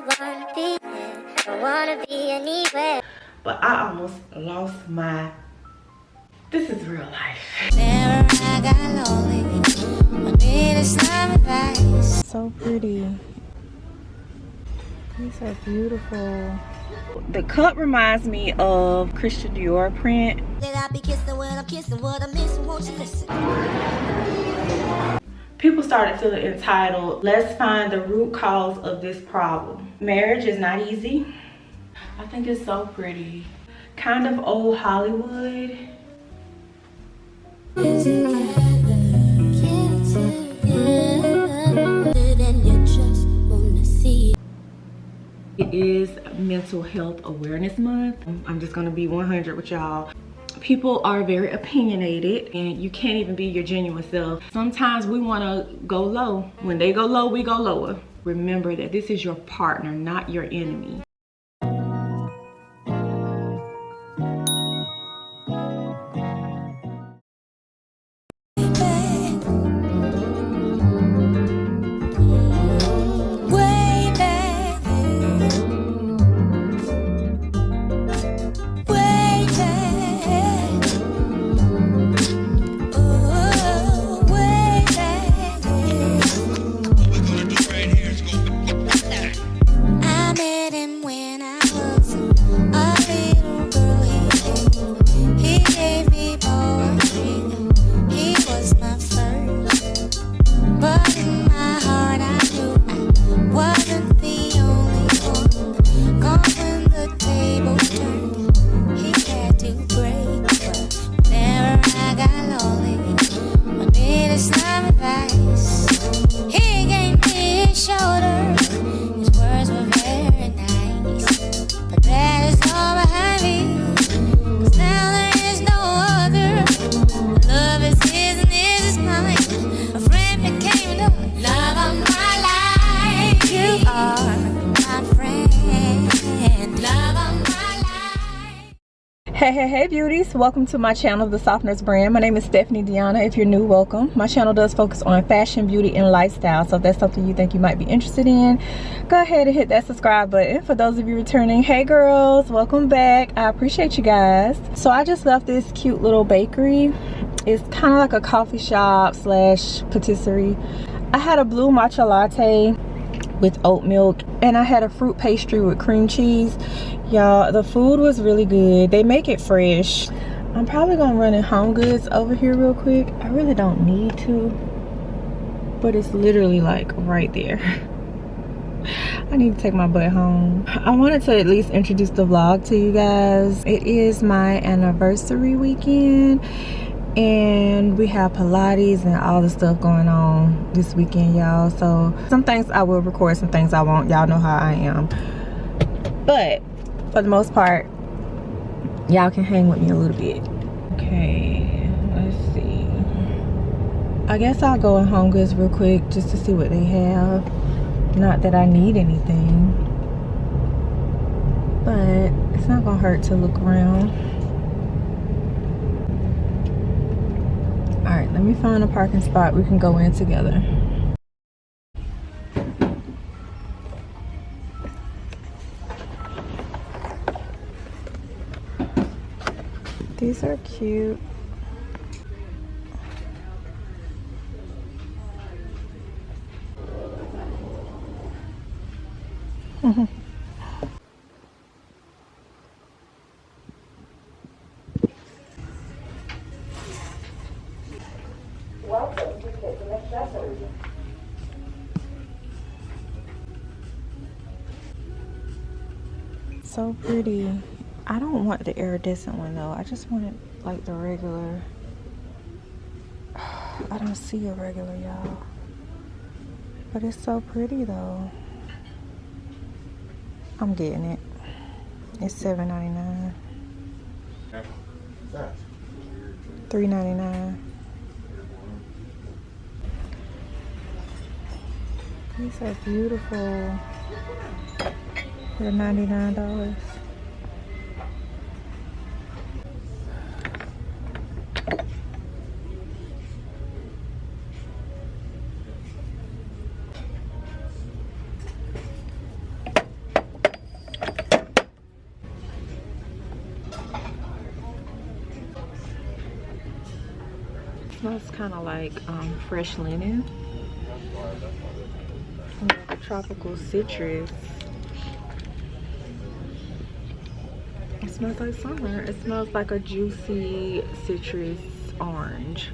wanna be here, don't wanna be anywhere. But I almost lost my... This is real life. I got lonely, I need some advice. So pretty. These are beautiful. The cup reminds me of Christian Dior print. I be kissing what I'm kissing, what I'm missing, won't you listen? People started feeling entitled. Let's find the root cause of this problem. Marriage is not easy. I think it's so pretty. Kind of old Hollywood. It is Mental Health Awareness Month. I'm just gonna be 100 with y'all. People are very opinionated and you can't even be your genuine self. Sometimes we wanna go low. When they go low, we go lower. Remember that this is your partner, not your enemy. Hey beauties, welcome to my channel, the Soft Nurse brand. My name is Stephanie DeAnna. If you're new, welcome. My channel does focus on fashion, beauty, and lifestyle, so if that's something you think you might be interested in, go ahead and hit that subscribe button. For those of you returning, hey girls, welcome back. I appreciate you guys. So I just left this cute little bakery. It's kind of like a coffee shop slash patisserie. I had a blue matcha latte with oat milk, and I had a fruit pastry with cream cheese. Y'all, the food was really good. They make it fresh. I'm probably gonna run in HomeGoods over here real quick. I really don't need to, but it's literally like right there. I need to take my butt home. I wanted to at least introduce the vlog to you guys. It is my anniversary weekend, and we have Pilates and all the stuff going on this weekend, y'all. So some things I will record, some things I won't. Y'all know how I am. But for the most part, y'all can hang with me a little bit. Okay, let's see. I guess I'll go in HomeGoods real quick just to see what they have. Not that I need anything, but it's not gonna hurt to look around. All right, let me find a parking spot we can go in together. These are cute. Welcome to Kitchen Accessories. So pretty. I don't want the iridescent one though. I just want it like the regular. I don't see a regular, y'all. But it's so pretty though. I'm getting it. It's $7.99. $3.99. These are beautiful. They're $99. kind of like fresh linen. Like a tropical citrus. It smells like summer. It smells like a juicy citrus orange.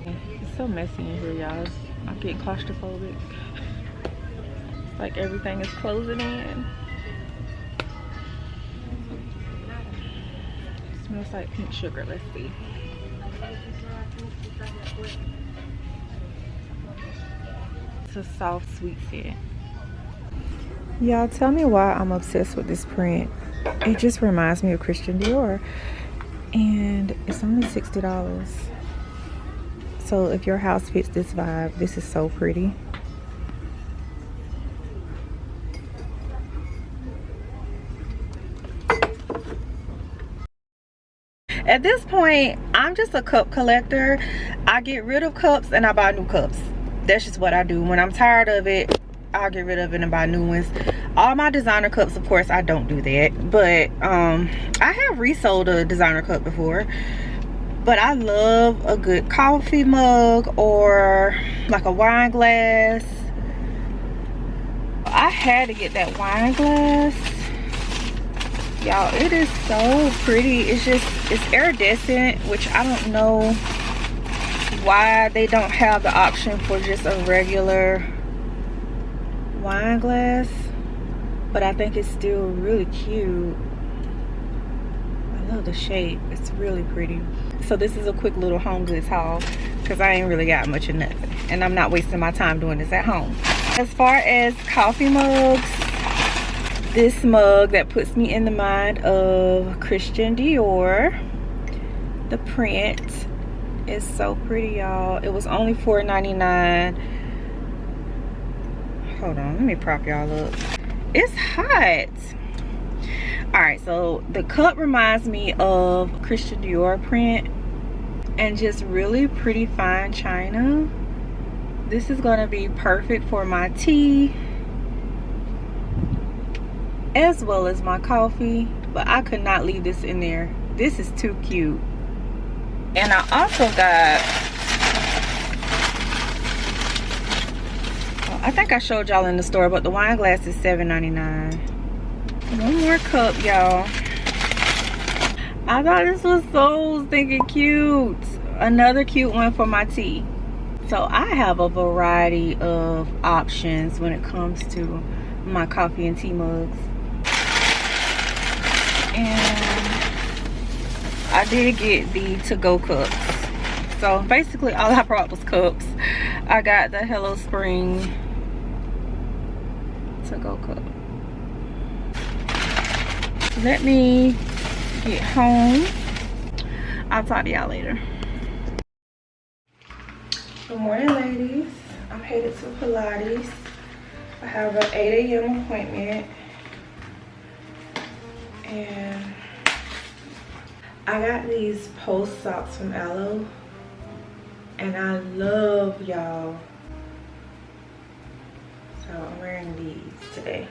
It's so messy in here, y'all. I'm getting claustrophobic. It's like everything is closing in. It smells like pink sugar. Let's see. It's a soft, sweet scent. Y'all, tell me why I'm obsessed with this print. It just reminds me of Christian Dior. And it's only $60. So if your house fits this vibe, this is so pretty. At this point, I'm just a cup collector. I get rid of cups and I buy new cups. That's just what I do. When I'm tired of it, I'll get rid of it and buy new ones. All my designer cups, of course, I don't do that. But I have resold a designer cup before. But I love a good coffee mug or like a wine glass. I had to get that wine glass. Y'all, it is so pretty. It's iridescent, which I don't know why they don't have the option for just a regular wine glass. But I think it's still really cute. I love the shape. It's really pretty. So this is a quick little HomeGoods haul because I ain't really got much of nothing. And I'm not wasting my time doing this at home. As far as coffee mugs, this mug that puts me in the mind of Christian Dior. The print is so pretty, y'all. It was only $4.99. Hold on, let me prop y'all up. It's hot. All right, so the cup reminds me of Christian Dior print and just really pretty fine china. This is gonna be perfect for my tea as well as my coffee, but I could not leave this in there. This is too cute. And I also got, I think I showed y'all in the store, but the wine glass is $7.99. One more cup, y'all. I thought this was so stinking cute. Another cute one for my tea. So I have a variety of options when it comes to my coffee and tea mugs. And I did get the to-go cups. So basically all I brought was cups. I got the Hello Spring to-go cup. Let me get home. I'll talk to y'all later. Good morning, ladies. I'm headed to Pilates. I have an 8 a.m. appointment. And I got these post socks from Aloe. And I love y'all. So I'm wearing these today.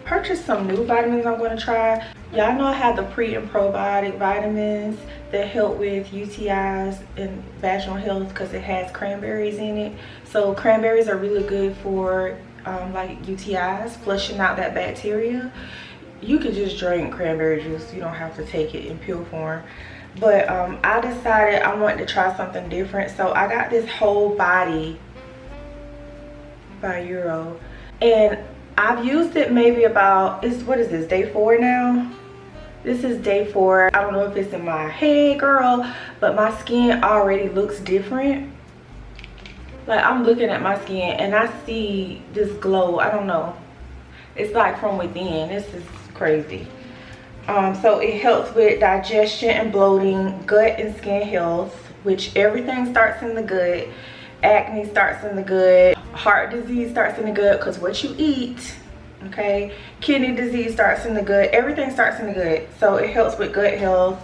Purchased some new vitamins I'm going to try. Y'all know I have the pre and probiotic vitamins that help with UTIs and vaginal health because it has cranberries in it. So cranberries are really good for like UTIs, flushing out that bacteria. You could just drink cranberry juice. You don't have to take it in pill form. But I decided I wanted to try something different. So I got this whole body by Euro. And I've used it maybe about, what is this, day 4 now? This is day 4. I don't know if it's in my head, girl, but my skin already looks different. Like, I'm looking at my skin and I see this glow. I don't know. It's like from within. This is crazy. So it helps with digestion and bloating, gut and skin health, which everything starts in the gut. Acne starts in the gut. Heart disease starts in the gut because what you eat, okay? Kidney disease starts in the gut. Everything starts in the gut. So it helps with gut health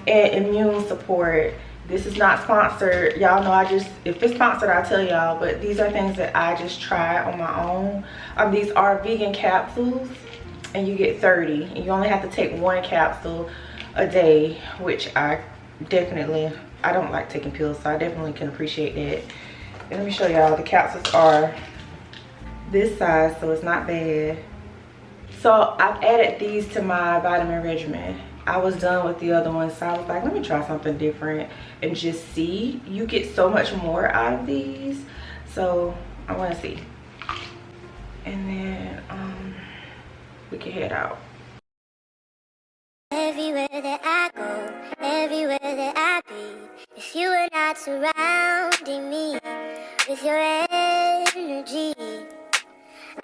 and immune support. This is not sponsored. Y'all know if it's sponsored, I'll tell y'all. But these are things that I just try on my own. These are vegan capsules and you get 30. And you only have to take 1 capsule a day, which I don't like taking pills, so I definitely can appreciate that. And let me show y'all, the capsules are this size, so it's not bad. So I've added these to my vitamin regimen. I was done with the other ones, so I was like, let me try something different and just see. You get so much more out of these, so I want to see. And then we can head out. Everywhere that I go, everywhere that I be, if you were not surrounding me with your energy,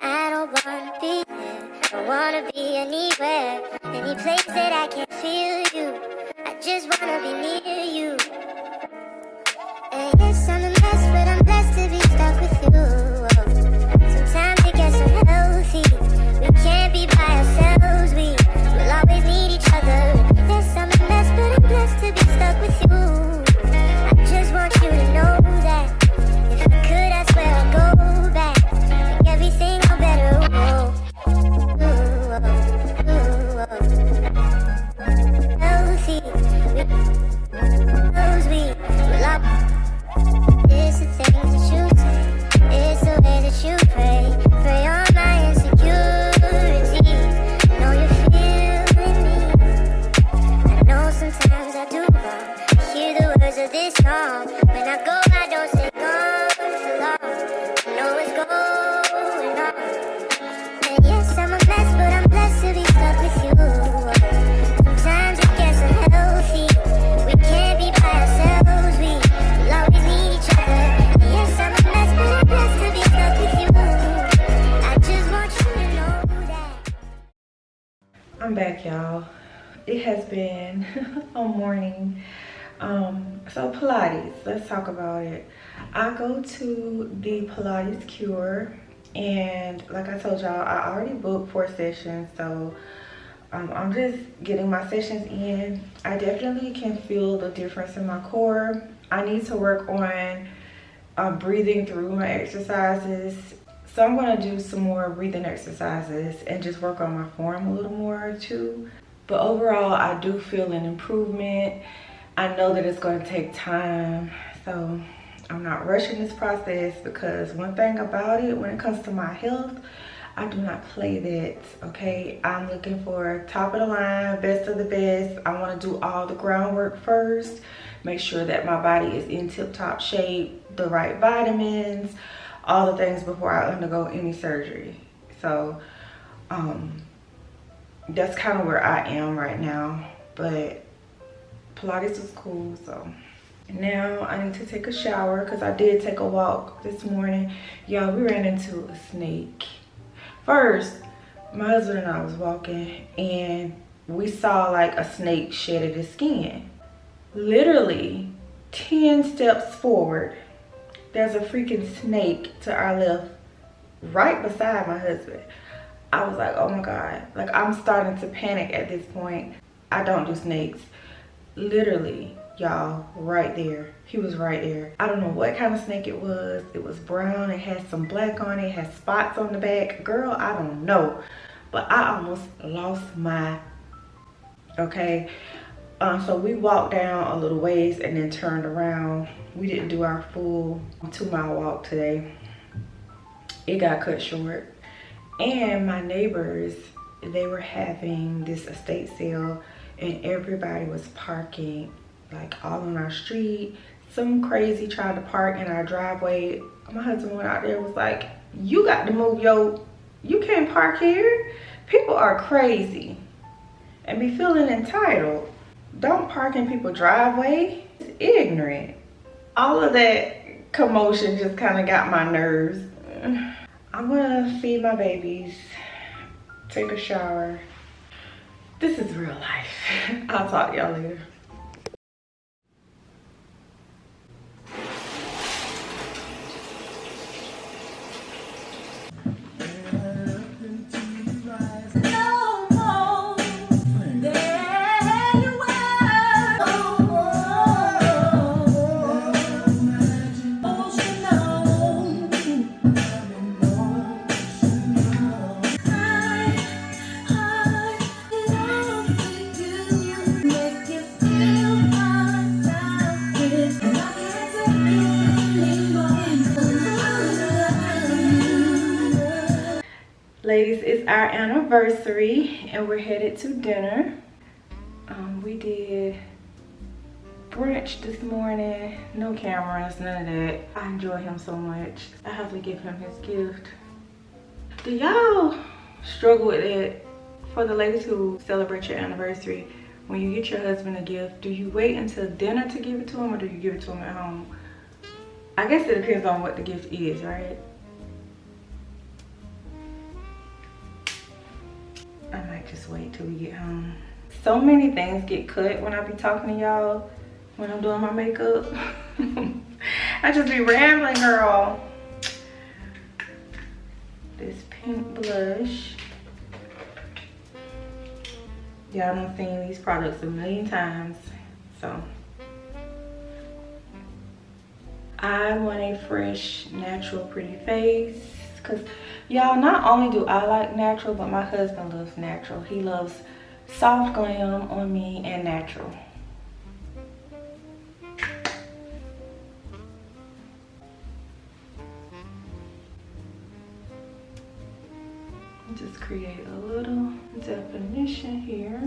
I don't wanna be there, don't wanna be anywhere, any place that I can feel you, I just wanna be near you. And yes, I'm a mess, but I'm blessed to be stuck with you. Sometimes it gets unhealthy, we can't be by ourselves, we will always need each other. Yes, I'm a mess, but I'm blessed to be stuck with you. I just want you to know that if I could, I swear I'd go back, make everything go better. Healthy, we will all. It's the things that you say, it's the way that you pray on my insecurities. Know you're feeling me. I know sometimes I do wrong. Hear the words of this song. When I go, I don't stay gone for long. I know it's going on. And yes, I'm a mess, but I'm blessed to be stuck with you. Sometimes it gets unhealthy. We can't be by ourselves. We will always need each other. Yes, I'm a mess, but I'm blessed to be stuck with you. I just want you to know that. I'm back, y'all. It has been a morning. So Pilates, let's talk about it. I go to the Pilates Cure, and like I told y'all, I already booked 4 sessions, so I'm just getting my sessions in. I definitely can feel the difference in my core. I need to work on breathing through my exercises. So I'm gonna do some more breathing exercises and just work on my form a little more too. But overall, I do feel an improvement. I know that it's gonna take time, so I'm not rushing this process, because one thing about it, when it comes to my health, I do not play that, okay? I'm looking for top of the line, best of the best. I wanna do all the groundwork first, make sure that my body is in tip-top shape, the right vitamins, all the things before I undergo any surgery. So that's kind of where I am right now, but Pilates was cool. So now I need to take a shower, because I did take a walk this morning. Y'all, we ran into a snake. First, my husband and I was walking, and we saw like a snake shedded its skin. Literally 10 steps forward, there's a freaking snake to our left, right beside my husband. I was like, oh my God. Like, I'm starting to panic at this point. I don't do snakes. Literally, y'all, right there. He was right there. I don't know what kind of snake it was. It was brown. It had some black on it. It had spots on the back. Girl, I don't know. But I almost lost my, okay. So we walked down a little ways and then turned around. We didn't do our full 2-mile walk today. It got cut short. And my neighbors, they were having this estate sale, and everybody was parking like all on our street. Some crazy tried to park in our driveway. My husband went out there and was like, you got to move you can't park here. People are crazy and be feeling entitled. Don't park in people's driveway. It's ignorant. All of that commotion just kind of got my nerves. I'm gonna feed my babies, take a shower. This is real life. I'll talk to y'all later. Ladies, it's our anniversary and we're headed to dinner. We did brunch this morning, no cameras, none of that. I enjoy him so much. I have to give him his gift. Do y'all struggle with it? For the ladies who celebrate your anniversary, when you get your husband a gift, do you wait until dinner to give it to him, or do you give it to him at home? I guess it depends on what the gift is, right? I might just wait till we get home. So many things get cut when I be talking to y'all when I'm doing my makeup. I just be rambling, girl. This pink blush. Y'all done seen these products a million times, so. I want a fresh, natural, pretty face. Cause y'all, not only do I like natural, but my husband loves natural. He loves soft glam on me and natural. Just create a little definition here.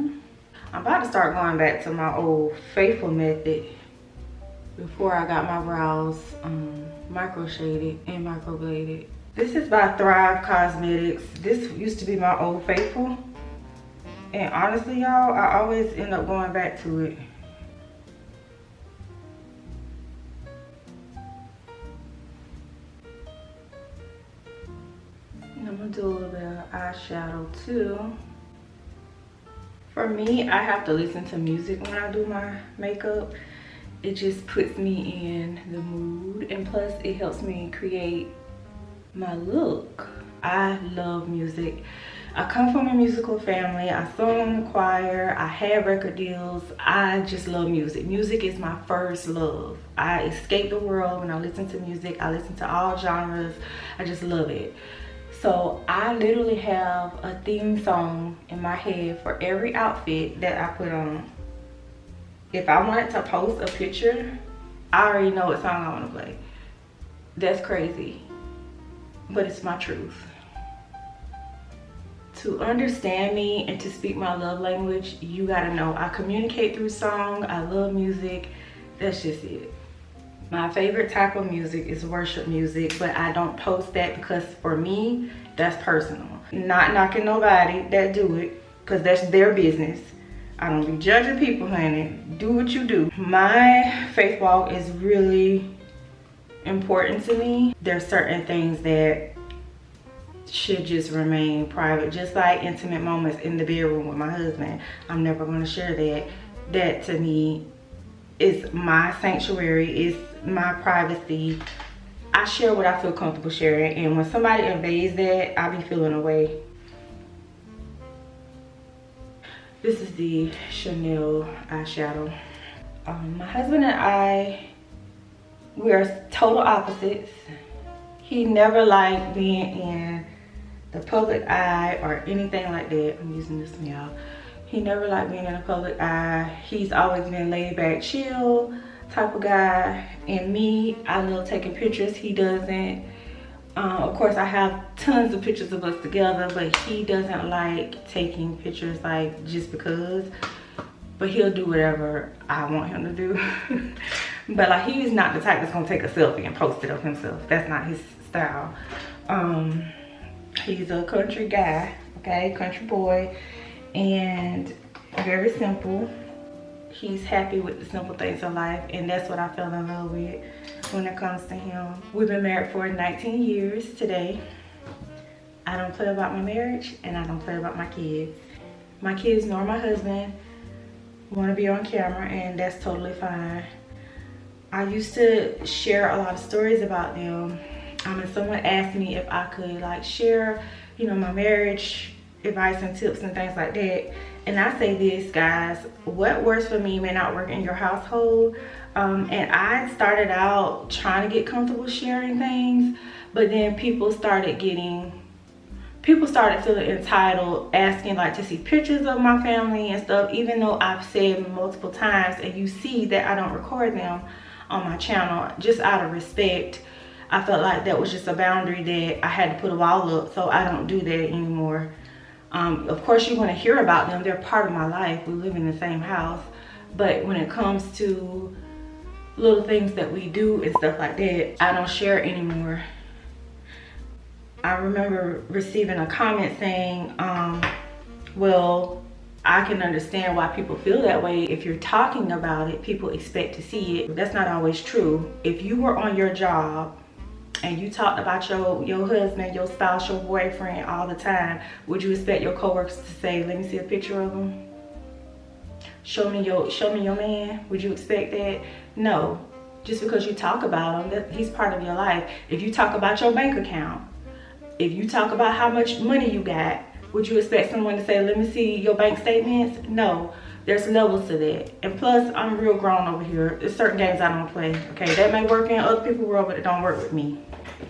I'm about to start going back to my old faithful method before I got my brows micro shaded and microbladed. This is by Thrive Cosmetics. This used to be my old faithful. And honestly, y'all, I always end up going back to it. And I'm gonna do a little bit of eyeshadow too. For me, I have to listen to music when I do my makeup. It just puts me in the mood, and plus it helps me create my look. I love music. I come from a musical family. I sung in the choir. I had record deals. I just love music. Music is my first love. I escape the world when I listen to music. I listen to all genres. I just love it. So I literally have a theme song in my head for every outfit that I put on. If I wanted to post a picture, I already know what song I want to play. That's crazy, but it's my truth. To understand me and to speak my love language, you gotta know I communicate through song. I love music. That's just it. My favorite type of music is worship music, but I don't post that because for me, that's personal. Not knocking nobody that do it, because that's their business. I don't be judging people, honey. Do what you do. My faith walk is really important to me. There's certain things that should just remain private, just like intimate moments in the bedroom with my husband. I'm never going to share that. That to me is my sanctuary, is my privacy. I share what I feel comfortable sharing, and when somebody invades that, I be feeling away. This is the Chanel eyeshadow. My husband and I, we are total opposites. He never liked being in the public eye or anything like that. I'm using this one, y'all. He never liked being in the public eye. He's always been laid back, chill type of guy. And me, I love taking pictures. He doesn't. Of course, I have tons of pictures of us together, but he doesn't like taking pictures like just because. But he'll do whatever I want him to do. But like, he's not the type that's gonna take a selfie and post it of himself. That's not his style. He's a country guy, okay, country boy, and very simple. He's happy with the simple things of life, and that's what I fell in love with when it comes to him. We've been married for 19 years today. I don't play about my marriage, and I don't play about my kids. My kids nor my husband want to be on camera, and that's totally fine. I used to share a lot of stories about them. And someone asked me if I could like share, you know, my marriage advice and tips and things like that. And I say this, guys, what works for me may not work in your household. And I started out trying to get comfortable sharing things, but then people started feeling entitled, asking like to see pictures of my family and stuff, even though I've said multiple times, and you see that I don't record them on my channel just out of respect. I felt like that was just a boundary that I had to put a wall up, so I don't do that anymore. Of course, you're going to hear about them. They're part of my life. We live in the same house. But when it comes to little things that we do and stuff like that, I don't share anymore. I remember receiving a comment saying, well, I can understand why people feel that way. If you're talking about it, people expect to see it. That's not always true. If you were on your job and you talked about your husband, your spouse, your boyfriend all the time, would you expect your coworkers to say, let me see a picture of him? Show me your man? Would you expect that? No. Just because you talk about him, he's part of your life. If you talk about your bank account, if you talk about how much money you got, would you expect someone to say, let me see your bank statements? No. There's levels to that. And plus, I'm real grown over here. There's certain games I don't play. Okay, that may work in other people's world, but it don't work with me.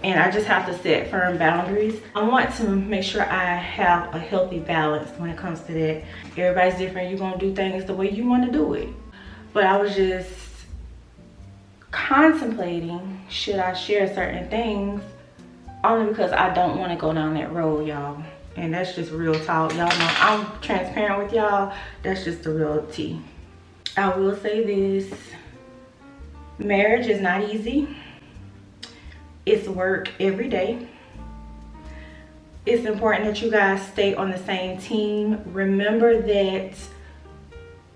And I just have to set firm boundaries. I want to make sure I have a healthy balance when it comes to that. Everybody's different. You're gonna do things the way you want to do it. But I was just contemplating, should I share certain things? Only because I don't want to go down that road, y'all. And that's just real talk. Y'all know I'm transparent with y'all. That's just the real tea. I will say this. Marriage is not easy. It's work every day. It's important that you guys stay on the same team. Remember that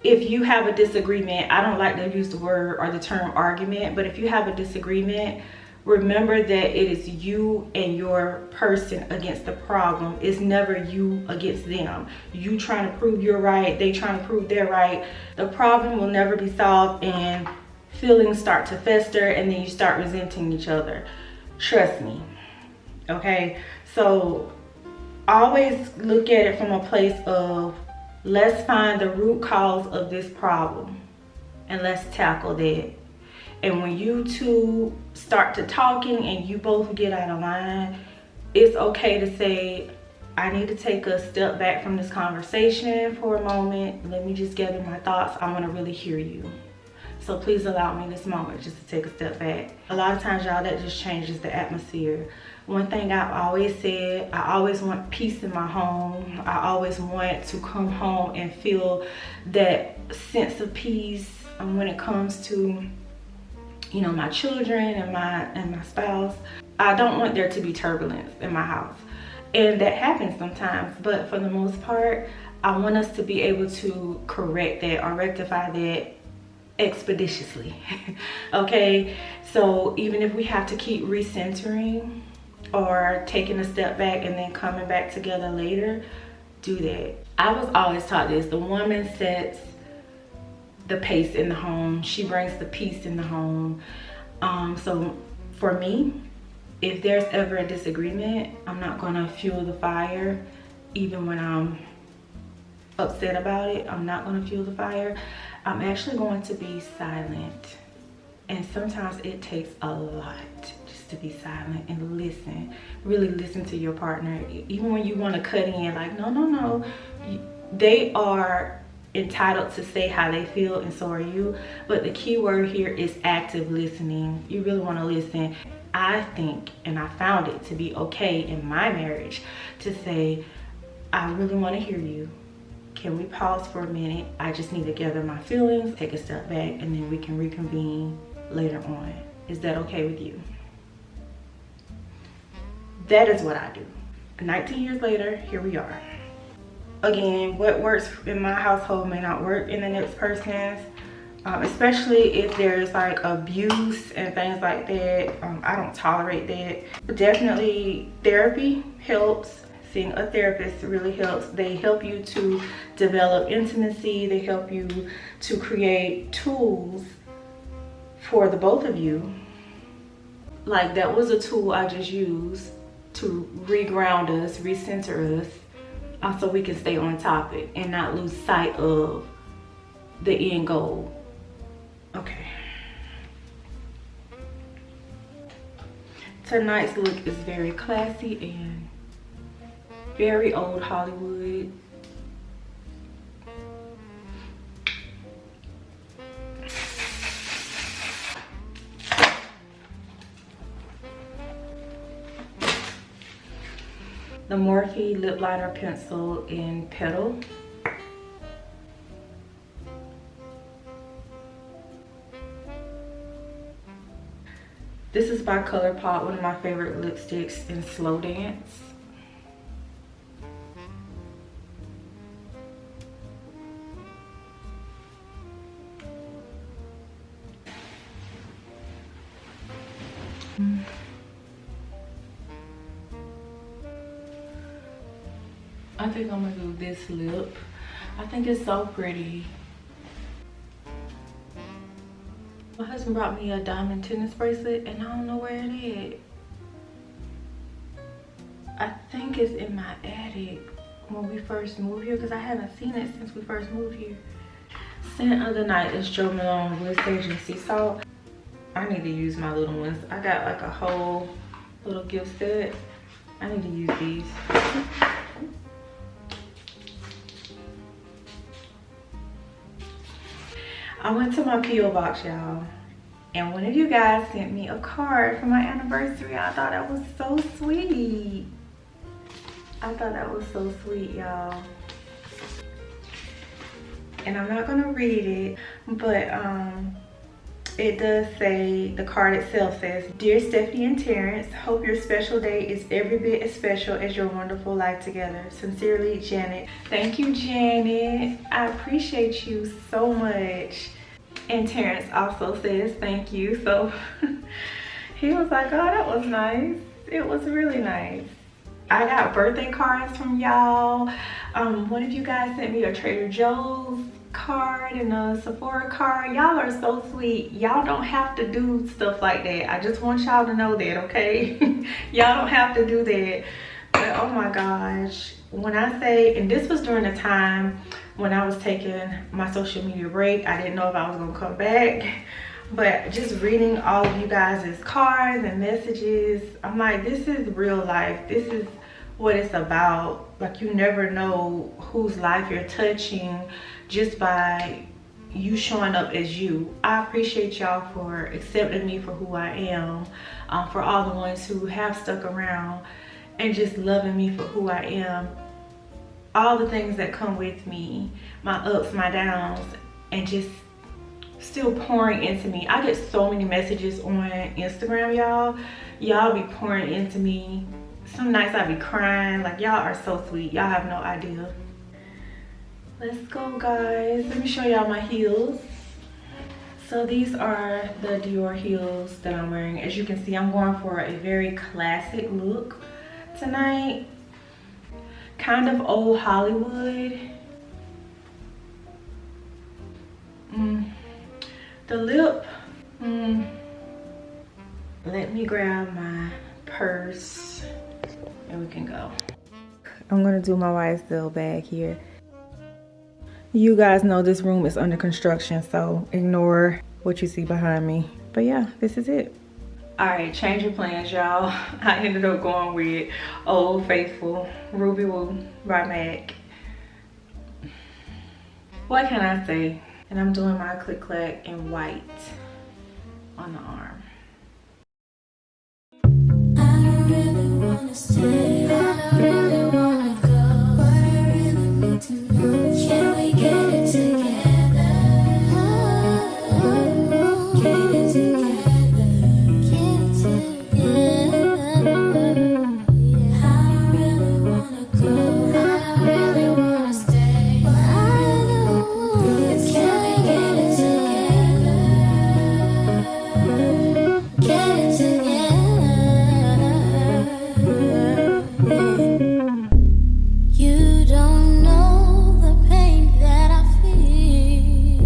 if you have a disagreement, I don't like to use the word or the term argument, but if you have a disagreement, remember that it is you and your person against the problem. It's never you against them. You trying to prove you're right, they trying to prove they're right. The problem will never be solved and feelings start to fester and then you start resenting each other. Trust me, okay? So always look at it from a place of, let's find the root cause of this problem and let's tackle that. And when you two start to talking and you both get out of line, it's okay to say, I need to take a step back from this conversation for a moment. Let me just gather my thoughts. I want to really hear you. So please allow me this moment just to take a step back. A lot of times, y'all, that just changes the atmosphere. One thing I've always said, I always want peace in my home. I always want to come home and feel that sense of peace when it comes to, you know, my children and my spouse. I don't want there to be turbulence in my house. And that happens sometimes, but for the most part, I want us to be able to correct that or rectify that expeditiously. Okay, so even if we have to keep recentering or taking a step back and then coming back together later, do that. I was always taught this: the woman sets the pace in the home, she brings the peace in the home. So for me, if there's ever a disagreement, I'm not gonna fuel the fire. Even when I'm upset about it, I'm not gonna fuel the fire. I'm actually going to be silent. And sometimes it takes a lot just to be silent and listen. Really listen to your partner. Even when you want to cut in, like, no. They are entitled to say how they feel, and so are you. But the key word here is active listening. You really want to listen. I think, and I found it to be okay in my marriage, to say, I really want to hear you. Can we pause for a minute? I just need to gather my feelings, take a step back, and then we can reconvene later on. Is that okay with you? That is what I do. 19 years later, here we are. Again, what works in my household may not work in the next person's, especially if there's like abuse and things like that. I don't tolerate that. But definitely therapy helps. Seeing a therapist really helps. They help you to develop intimacy. They help you to create tools for the both of you. Like, that was a tool I just used to reground us, recenter us, so we can stay on topic and not lose sight of the end goal. Okay. Tonight's look is very classy and very old Hollywood. the Morphe lip liner pencil in Petal. This is by ColourPop, one of my favorite lipsticks in Slow Dance. I think I'm gonna do this lip. I think it's so pretty. My husband brought me a diamond tennis bracelet and I don't know where it is. I think it's in my attic when we first moved here because I haven't seen it since we first moved here. Scent of the Night is Jo Malone with Sage and Sea Salt. I need to use my little ones. I got like a whole little gift set. I need to use these. I went to my P.O. box, y'all, and one of you guys sent me a card for my anniversary. I thought that was so sweet. I thought that was so sweet, y'all. And I'm not gonna read it, but it does say, the card itself says, "Dear Stephanie and Terrence, hope your special day is every bit as special as your wonderful life together. Sincerely, Janet." Thank you, Janet. I appreciate you so much. And Terrence also says thank you. So he was like, oh, that was nice. It was really nice. I got birthday cards from y'all. One of you guys sent me a Trader Joe's card and a Sephora card. Y'all are so sweet. Y'all don't have to do stuff like that. I just want y'all to know that, okay? Y'all don't have to do that. But oh my gosh, when I say, and this was during the time when I was taking my social media break, I didn't know if I was gonna come back, but just reading all of you guys' cards and messages, I'm like, this is real life. This is what it's about. Like, you never know whose life you're touching just by you showing up as you. I appreciate y'all for accepting me for who I am, for all the ones who have stuck around and just loving me for who I am. All the things that come with me, my ups, my downs, and just still pouring into me. I get so many messages on Instagram, y'all. Y'all be pouring into me. Some nights I be crying. Like, y'all are so sweet. Y'all have no idea. Let's go, guys. Let me show y'all my heels. So these are the Dior heels that I'm wearing. As you can see, I'm going for a very classic look tonight. Kind of old Hollywood. The lip, let me grab my purse and we can go. I'm gonna do my YSL bag here. You guys know this room is under construction, so ignore what you see behind me. But yeah, this is it. All right, change your plans, y'all. I ended up going with Old Faithful Ruby Woo by MAC. What can I say? And I'm doing my click clack in white on the arm. I don't really wanna stay, I don't really wanna go, but I really need to know, can we get it together? Get it together, get it together. I don't really wanna go, I don't really wanna stay, but I don't wanna, can we get it together? Get it together. You don't know the pain that I feel.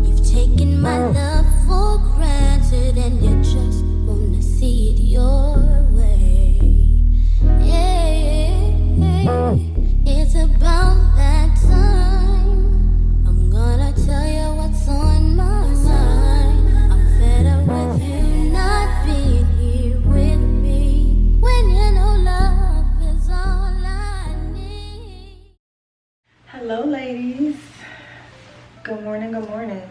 You've taken my love for granted and you just wanna see it your way. Yeah, it's about that time. I'm gonna tell you what's on my mind. I'm fed up with you not being here with me when you know love is all I need. Hello, ladies. Good morning, good morning.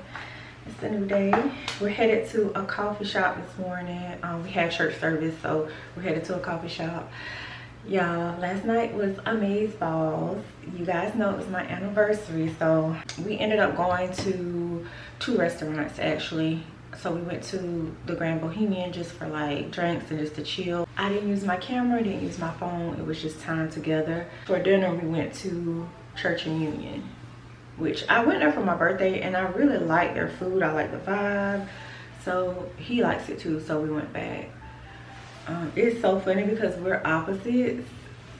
It's a new day. We're headed to a coffee shop this morning. We had church service, so we're headed to a coffee shop. Y'all, last night was Amaze Balls. You guys know it was my anniversary, so we ended up going to 2 restaurants actually. So we went to the Grand Bohemian just for like drinks and just to chill. I didn't use my camera, didn't use my phone. It was just time together. For dinner, we went to Church and Union, which I went there for my birthday and I really like their food. I like the vibe. So he likes it too, so we went back. It's so funny because we're opposites.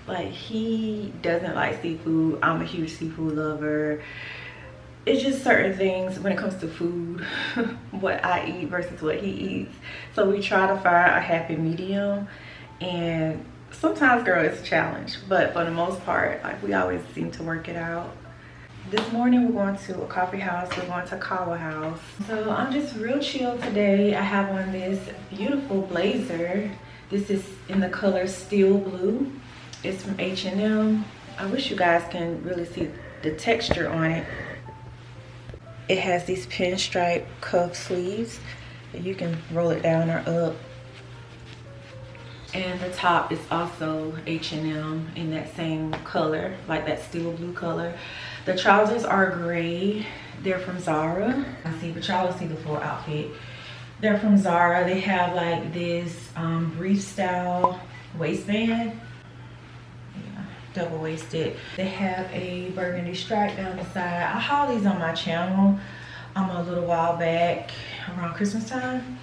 Like, he doesn't like seafood. I'm a huge seafood lover. It's just certain things when it comes to food, what I eat versus what he eats. So we try to find a happy medium, and sometimes, girl, it's a challenge, but for the most part, like, we always seem to work it out. This morning we're going to a coffee house. We're going to Kawa House. So I'm just real chill today. I have on this beautiful blazer. This is in the color steel blue. It's from H&M. I wish you guys can really see the texture on it. It has these pinstripe cuff sleeves. You can roll it down or up. And the top is also H&M in that same color, like that steel blue color. The trousers are gray. They're from Zara. I see, but y'all will see the full outfit. They're from Zara. They have like this brief style waistband. Yeah, double waisted. They have a burgundy stripe down the side. I hauled these on my channel a little while back around Christmas time.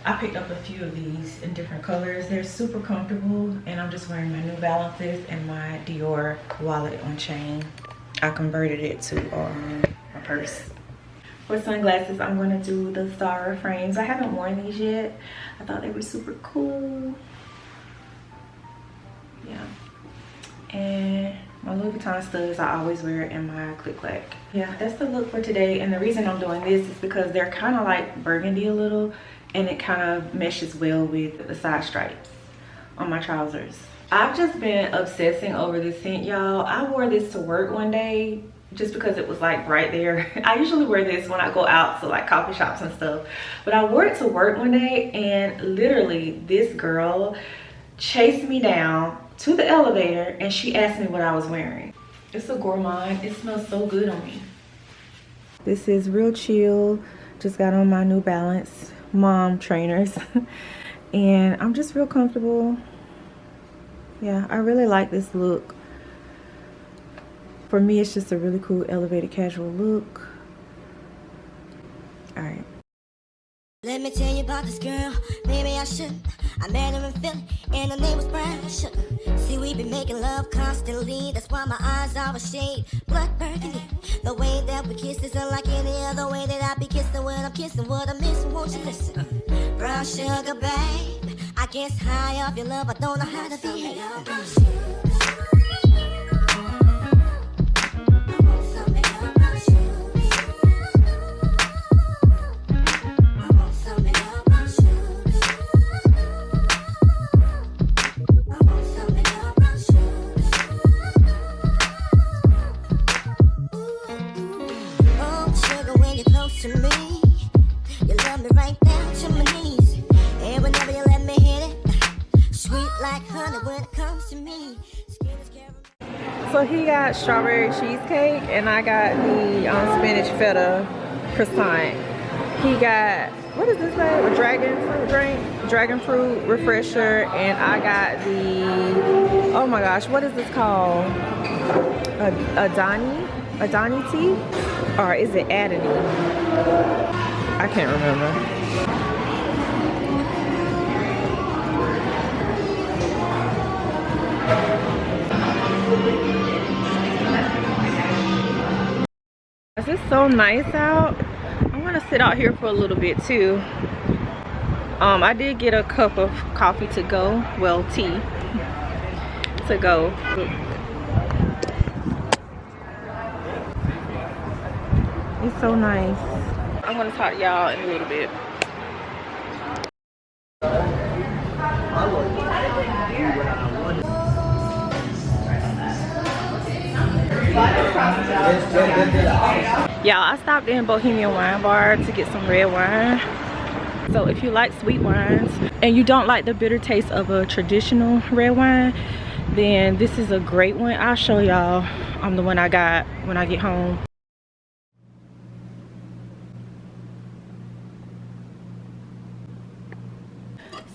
I picked up a few of these in different colors. They're super comfortable, and I'm just wearing my New Balances and my Dior wallet on chain. I converted it to my purse. For sunglasses, I'm going to do the Zara frames. I haven't worn these yet. I thought they were super cool. Yeah. And my Louis Vuitton studs, I always wear in my click-clack. Yeah, that's the look for today. And the reason I'm doing this is because they're kind of like burgundy a little, and it kind of meshes well with the side stripes on my trousers. I've just been obsessing over this scent, y'all. I wore this to work one day just because it was like right there. I usually wear this when I go out to like coffee shops and stuff, but I wore it to work one day, and literally this girl chased me down to the elevator and she asked me what I was wearing. It's a Gourmand. It smells so good on me. This is real chill. Just got on my New Balance mom trainers and I'm just real comfortable. Yeah, I really like this look. For me, it's just a really cool elevated casual look. All right. Let me tell you about this girl, maybe I should. I met her in Philly, and her name was Brian Sugar. See, we been making love constantly, that's why my eyes are a shade blood burgundy. The way that we kiss is unlike any other way that I be kissing when I'm kissing what I'm missing, won't you listen? Brown sugar, babe, I guess high off your love, I don't know how to behave. So he got strawberry cheesecake and I got the spinach feta croissant. He got, what is this name? A dragon fruit drink? Dragon fruit refresher. And I got the, oh my gosh, what is this called? Adani tea? Or is it Adani? I can't remember. It's so nice out. I'm gonna sit out here for a little bit too. I did get a cup of coffee to go, well, tea to go. It's so nice. I'm gonna talk to y'all in a little bit. Y'all, I stopped in Bohemian Wine Bar to get some red wine. So if you like sweet wines and you don't like the bitter taste of a traditional red wine, Then this is a great one. I'll show y'all the one I got when I get home.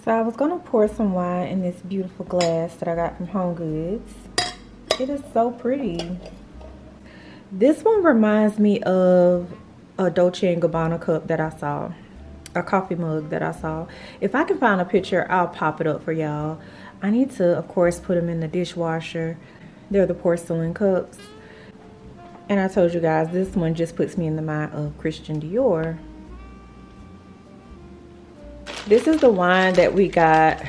So I was gonna pour some wine in this beautiful glass that I got from HomeGoods. It is so pretty. This one reminds me of a Dolce & Gabbana cup that I saw, a coffee mug that I saw. If I can find a picture, I'll pop it up for y'all. I need to, of course, put them in the dishwasher. They're the porcelain cups. And I told you guys, this one just puts me in the mind of Christian Dior. This is the wine that we got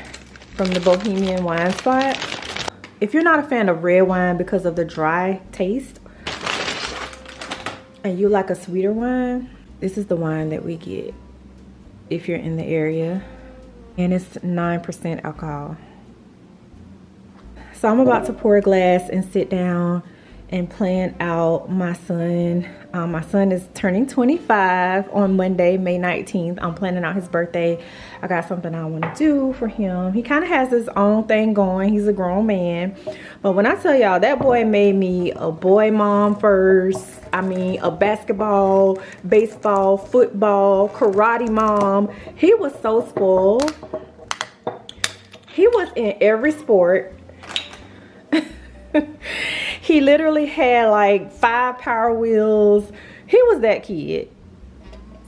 from the Bohemian Wine Spot. If you're not a fan of red wine because of the dry taste, and you like a sweeter wine, this is the wine that we get if you're in the area. And it's 9% alcohol. So I'm about to pour a glass and sit down and plan out my son. My son is turning 25 on Monday, May 19th. I'm planning out his birthday. I got something I want to do for him. He kind of has his own thing going. He's a grown man. But when I tell y'all, that boy made me a boy mom first. I mean, a basketball, baseball, football, karate mom. He was so spoiled. He was in every sport. He literally had like 5 power wheels. He was that kid.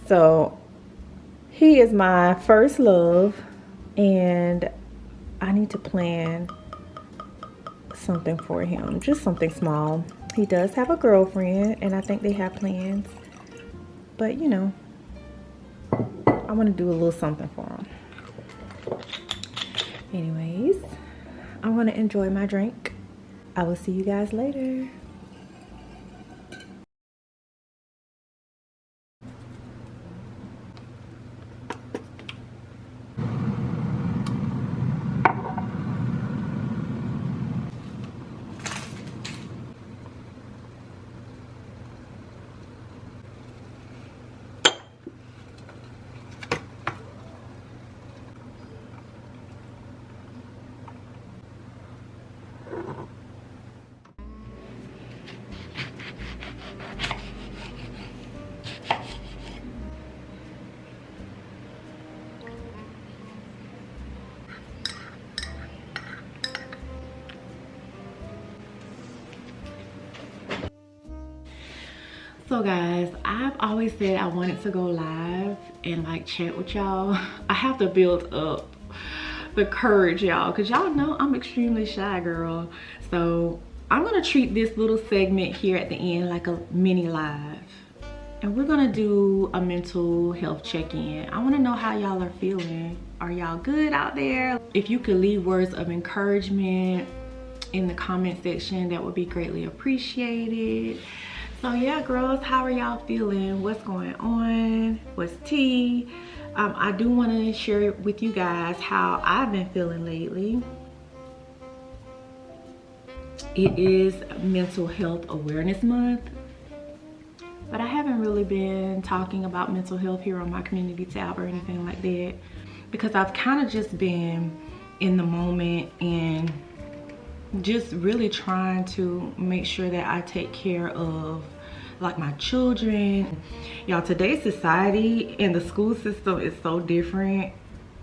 So he is my first love, and I need to plan something for him, just something small. He does have a girlfriend, and I think they have plans, but you know, I want to do a little something for him. Anyways, I'm going to enjoy my drink. I will see you guys later. So guys, I've always said I wanted to go live and like chat with y'all. I have to build up the courage, y'all, because y'all know I'm extremely shy, girl. So I'm gonna treat this little segment here at the end like a mini live, and we're gonna do a mental health check-in. I want to know how y'all are feeling. Are y'all good out there? If you could leave words of encouragement in the comment section, that would be greatly appreciated. So yeah, girls, how are y'all feeling? What's going on? What's tea? I do want to share with you guys how I've been feeling lately. It is Mental Health Awareness Month, but I haven't really been talking about mental health here on my community tab or anything like that, because I've kind of just been in the moment and just really trying to make sure that I take care of like my children. Y'all, today's society and the school system is so different.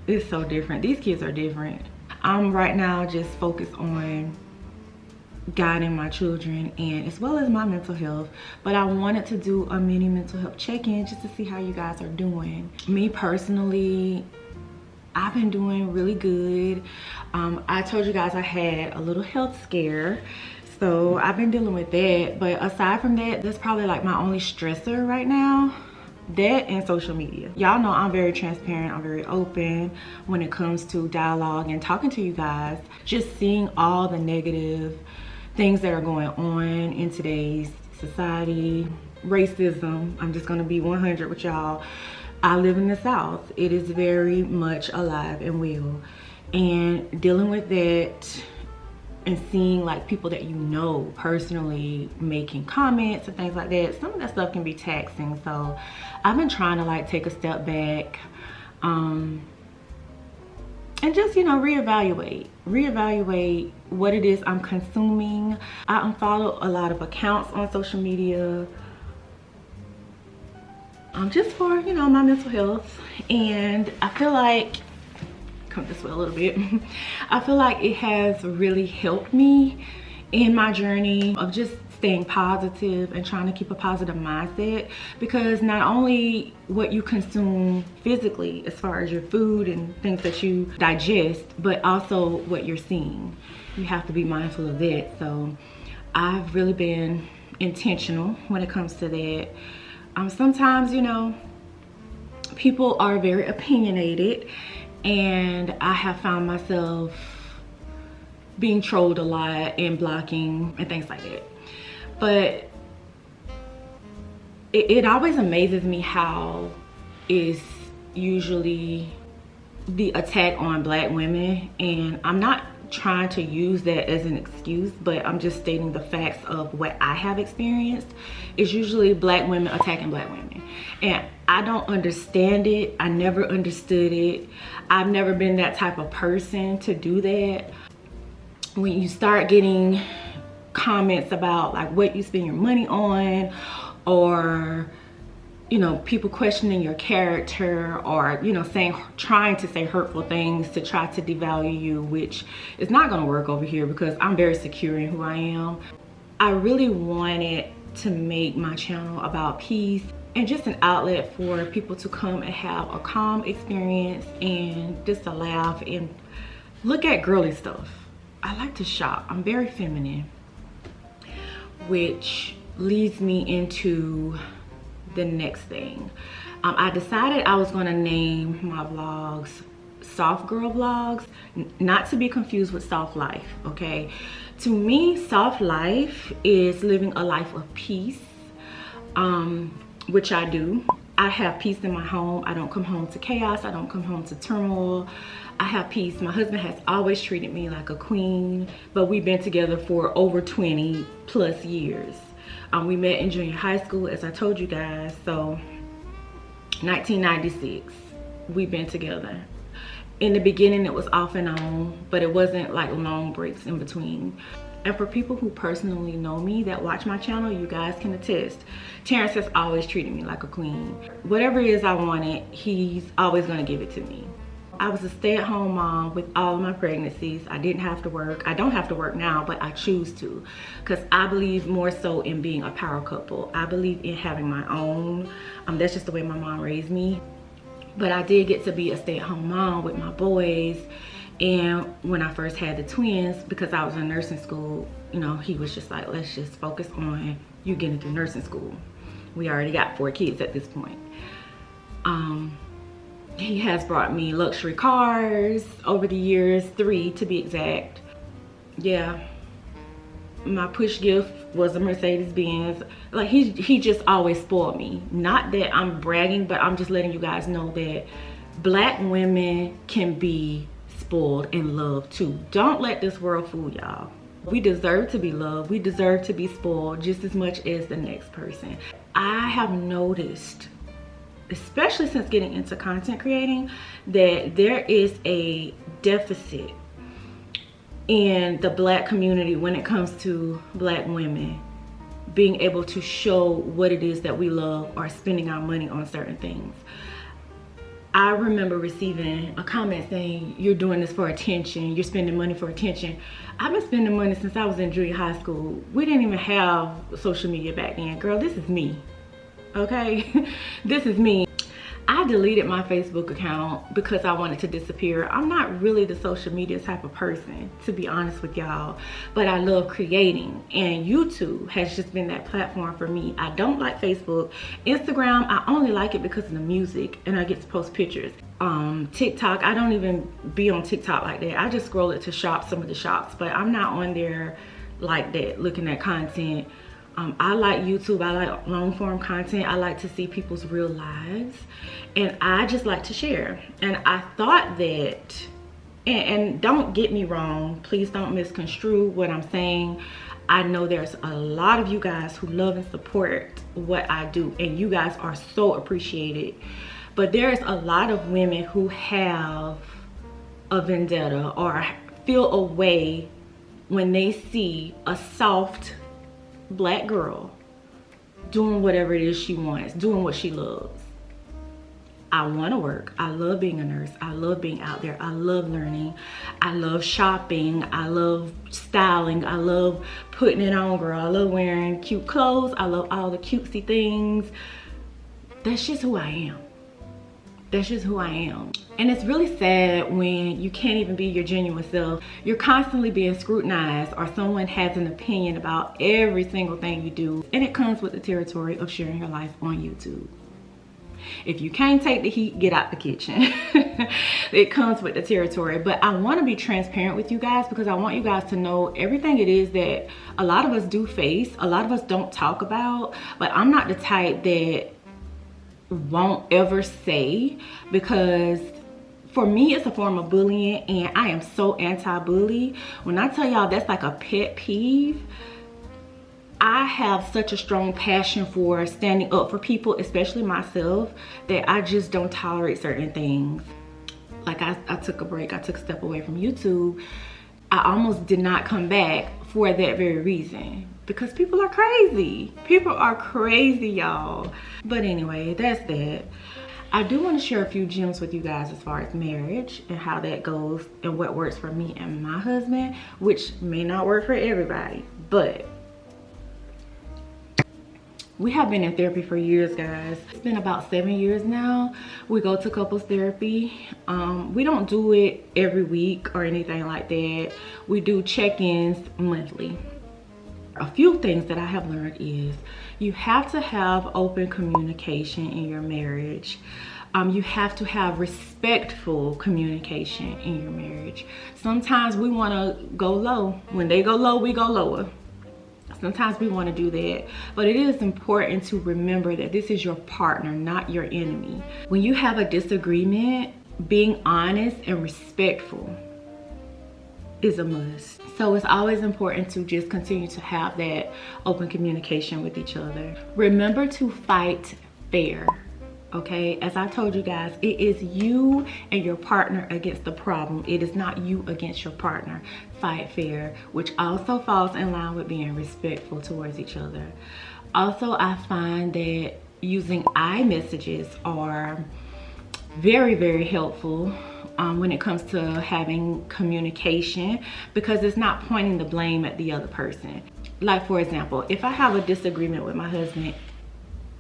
It's so different. These kids are different. I'm right now just focused on guiding my children and as well as my mental health, but I wanted to do a mini mental health check-in just to see how you guys are doing. Me personally, I've been doing really good. I told you guys I had a little health scare, so I've been dealing with that. But aside from that, that's probably like my only stressor right now. That and social media. Y'all know I'm very transparent, I'm very open when it comes to dialogue and talking to you guys. Just seeing all the negative things that are going on in today's society, racism. I'm just gonna be 100 with y'all. I live in the South. It is very much alive and well. And dealing with that and seeing like people that you know personally making comments and things like that, some of that stuff can be taxing. So I've been trying to like take a step back and and just, you know, reevaluate what it is I'm consuming. I unfollow a lot of accounts on social media, just for, you know, my mental health. And I feel like, come this way a little bit, I feel like it has really helped me in my journey of just staying positive and trying to keep a positive mindset, because not only what you consume physically as far as your food and things that you digest, but also what you're seeing. You have to be mindful of that. So I've really been intentional when it comes to that. Sometimes, you know, people are very opinionated, and I have found myself being trolled a lot and blocking and things like that. But it always amazes me how is usually the attack on Black women, and I'm not trying to use that as an excuse, but I'm just stating the facts of what I have experienced. It's usually Black women attacking Black women, and I don't understand it. I never understood it. I've never been that type of person to do that. When you start getting comments about like what you spend your money on, or, you know, people questioning your character, or, you know, trying to say hurtful things to try to devalue you, which is not going to work over here because I'm very secure in who I am. I really wanted to make my channel about peace and just an outlet for people to come and have a calm experience and just to laugh and look at girly stuff. I like to shop. I'm very feminine, which leads me into the next thing. I decided I was going to name my vlogs Soft Girl Vlogs, not to be confused with Soft Life, okay? To me, soft life is living a life of peace, which I do. I have peace in my home. I don't come home to chaos. I don't come home to turmoil. I have peace. My husband has always treated me like a queen, but we've been together for over 20 plus years. We met in junior high school, as I told you guys. So 1996, we've been together. In the beginning, it was off and on, but it wasn't like long breaks in between. And for people who personally know me that watch my channel, you guys can attest. Terrence has always treated me like a queen. Whatever it is I wanted, he's always gonna give it to me. I was a stay-at-home mom with all of my pregnancies. I didn't have to work. I don't have to work now, but I choose to, because I believe more so in being a power couple. I believe in having my own. That's just the way my mom raised me. But I did get to be a stay-at-home mom with my boys. And when I first had the twins, because I was in nursing school, you know, he was just like, let's just focus on you getting through nursing school. We already got 4 kids at this point. He has brought me luxury cars over the years, 3 to be exact. Yeah, my push gift was a Mercedes-Benz. Like he just always spoiled me. Not that I'm bragging, but I'm just letting you guys know that Black women can be spoiled and loved too. Don't let this world fool y'all. We deserve to be loved. We deserve to be spoiled just as much as the next person. I have noticed, especially since getting into content creating, that there is a deficit in the Black community when it comes to Black women being able to show what it is that we love or spending our money on certain things. I remember receiving a comment saying, you're doing this for attention, you're spending money for attention. I've been spending money since I was in junior high school. We didn't even have social media back then. Girl, this is me, okay? This is me. I deleted my Facebook account because I wanted to disappear. I'm not really the social media type of person, to be honest with y'all, but I love creating, and YouTube has just been that platform for me. I don't like Facebook. Instagram, I only like it because of the music and I get to post pictures. TikTok, I don't even be on TikTok like that. I just scroll it to shop some of the shops, but I'm not on there like that looking at content. I like YouTube. I like long form content. I like to see people's real lives, and I just like to share. And I thought that, and don't get me wrong, please don't misconstrue what I'm saying. I know there's a lot of you guys who love and support what I do, and you guys are so appreciated. But there's a lot of women who have a vendetta or feel a way when they see a soft black girl doing whatever it is she wants, doing what she loves. I want to work. I love being a nurse. I love being out there. I love learning. I love shopping. I love styling. I love putting it on, girl. I love wearing cute clothes. I love all the cutesy things. That's just who I am. That's just who I am. And it's really sad when you can't even be your genuine self. You're constantly being scrutinized, or someone has an opinion about every single thing you do. And it comes with the territory of sharing your life on YouTube. If you can't take the heat, get out the kitchen. It comes with the territory. But I want to be transparent with you guys, because I want you guys to know everything it is that a lot of us do face, a lot of us don't talk about. But I'm not the type that won't ever say, because for me it's a form of bullying, and I am so anti-bully. When I tell y'all that's like a pet peeve, I have such a strong passion for standing up for people, especially myself, that I just don't tolerate certain things. Like I took a break, I took a step away from YouTube. I almost did not come back for that very reason, because people are crazy. People are crazy, y'all. But anyway, that's that. I do want to share a few gems with you guys as far as marriage and how that goes and what works for me and my husband, which may not work for everybody, but we have been in therapy for years, guys. It's been about 7 years now. We go to couples therapy. We don't do it every week or anything like that. We do check-ins monthly. A few things that I have learned is you have to have open communication in your marriage. You have to have respectful communication in your marriage. Sometimes we want to go low. When they go low, we go lower. Sometimes we want to do that, but it is important to remember that this is your partner, not your enemy. When you have a disagreement, being honest and respectful is a must. So it's always important to just continue to have that open communication with each other. Remember to fight fair. Okay, as I told you guys, it is you and your partner against the problem. It is not you against your partner. Fight fair, which also falls in line with being respectful towards each other. Also, I find that using I messages are very, very helpful when it comes to having communication, because it's not pointing the blame at the other person. Like, for example, if I have a disagreement with my husband,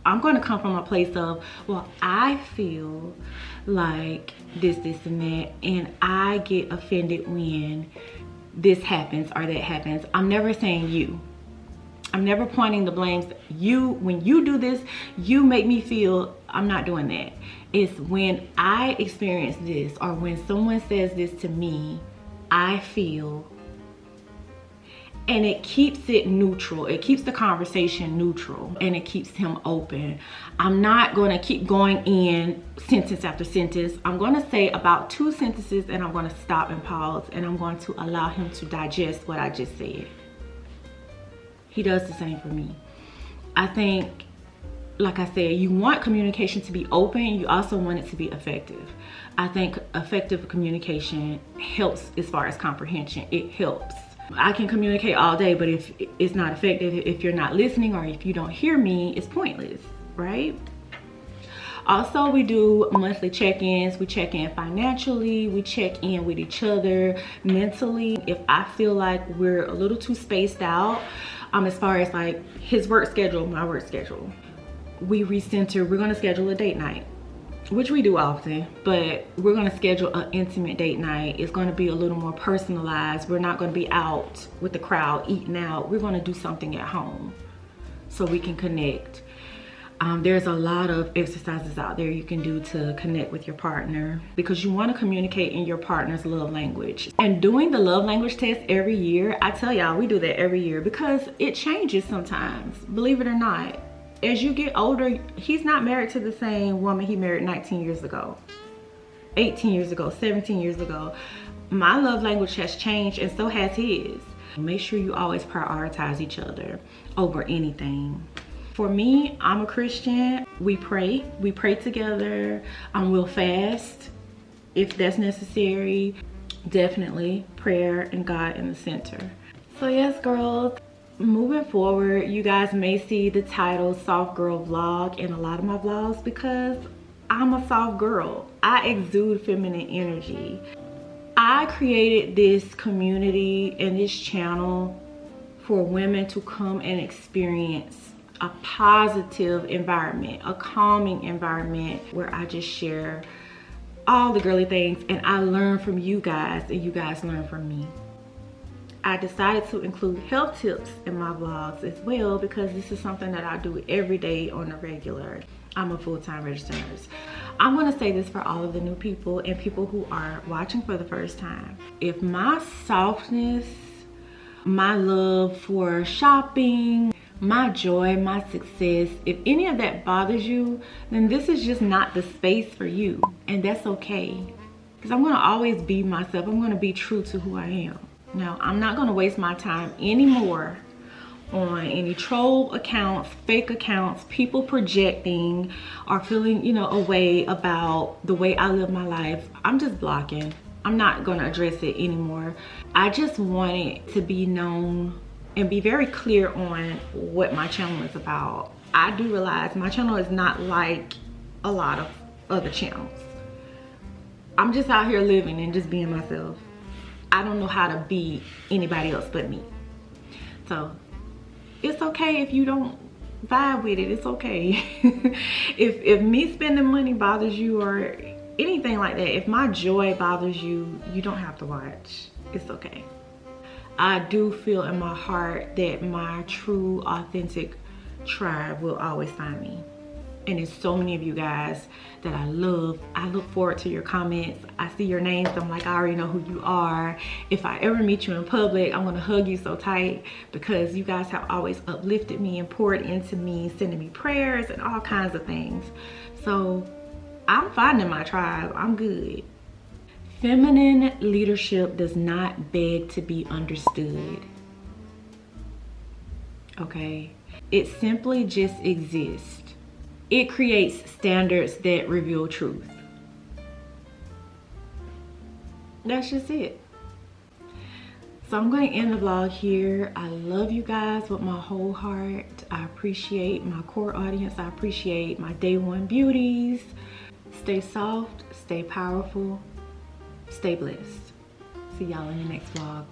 I'm going to come from a place of, well, I feel like this, and that, and I get offended when this happens or that happens. I'm never saying you. I'm never pointing the blames. You, when you do this, you make me feel. I'm not doing that. It's when I experience this, or when someone says this to me, I feel. And it keeps it neutral. It keeps the conversation neutral, and it keeps him open. I'm not going to keep going in sentence after sentence. I'm going to say about 2 sentences, and I'm going to stop and pause, and I'm going to allow him to digest what I just said. He does the same for me. I think, like I said, you want communication to be open. You also want it to be effective. I think effective communication helps as far as comprehension. It helps. I can communicate all day, but if it's not effective, if you're not listening or if you don't hear me, it's pointless, right? Also, we do monthly check-ins. We check in financially. We check in with each other mentally. If I feel like we're a little too spaced out, as far as like his work schedule, my work schedule, we recenter. We're gonna schedule a date night, which we do often, but we're gonna schedule an intimate date night. It's gonna be a little more personalized. We're not gonna be out with the crowd eating out. We're gonna do something at home so we can connect. There's a lot of exercises out there you can do to connect with your partner, because you want to communicate in your partner's love language. And doing the love language test every year, I tell y'all, we do that every year because it changes sometimes, believe it or not. As you get older, he's not married to the same woman he married 19 years ago, 18 years ago, 17 years ago. My love language has changed, and so has his. Make sure you always prioritize each other over anything. For me, I'm a Christian. We pray together. We'll fast if that's necessary. definitely prayer and God in the center. So yes, girls, moving forward, you guys may see the title Soft Girl Vlog in a lot of my vlogs because I'm a soft girl. I exude feminine energy. I created this community and this channel for women to come and experience a positive environment, a calming environment where I just share all the girly things and I learn from you guys and you guys learn from me. I decided to include health tips in my vlogs as well because this is something that I do every day on a regular. I'm a full-time registered nurse. I'm gonna say this for all of the new people and people who are watching for the first time. If my softness, my love for shopping, my joy, my success, if any of that bothers you, then this is just not the space for you. And that's okay. Because I'm gonna always be myself. I'm gonna be true to who I am. Now, I'm not gonna waste my time anymore on any troll accounts, fake accounts, people projecting or feeling, you know, a way about the way I live my life. I'm just blocking. I'm not gonna address it anymore. I just want it to be known and be very clear on what my channel is about. I do realize my channel is not like a lot of other channels. I'm just out here living and just being myself. I don't know how to be anybody else but me. So it's okay if you don't vibe with it, it's okay. if me spending money bothers you or anything like that, if my joy bothers you, you don't have to watch, it's okay. I do feel in my heart that my true, authentic tribe will always find me. And there's so many of you guys that I love. I look forward to your comments. I see your names, I'm like, I already know who you are. If I ever meet you in public, I'm gonna hug you so tight because you guys have always uplifted me and poured into me, sending me prayers and all kinds of things. So I'm finding my tribe, I'm good. Feminine leadership does not beg to be understood, okay? It simply just exists. It creates standards that reveal truth. That's just it. So I'm going to end the vlog here. I love you guys with my whole heart. I appreciate my core audience. I appreciate my day one beauties. Stay soft, stay powerful, stay blessed. See y'all in the next vlog.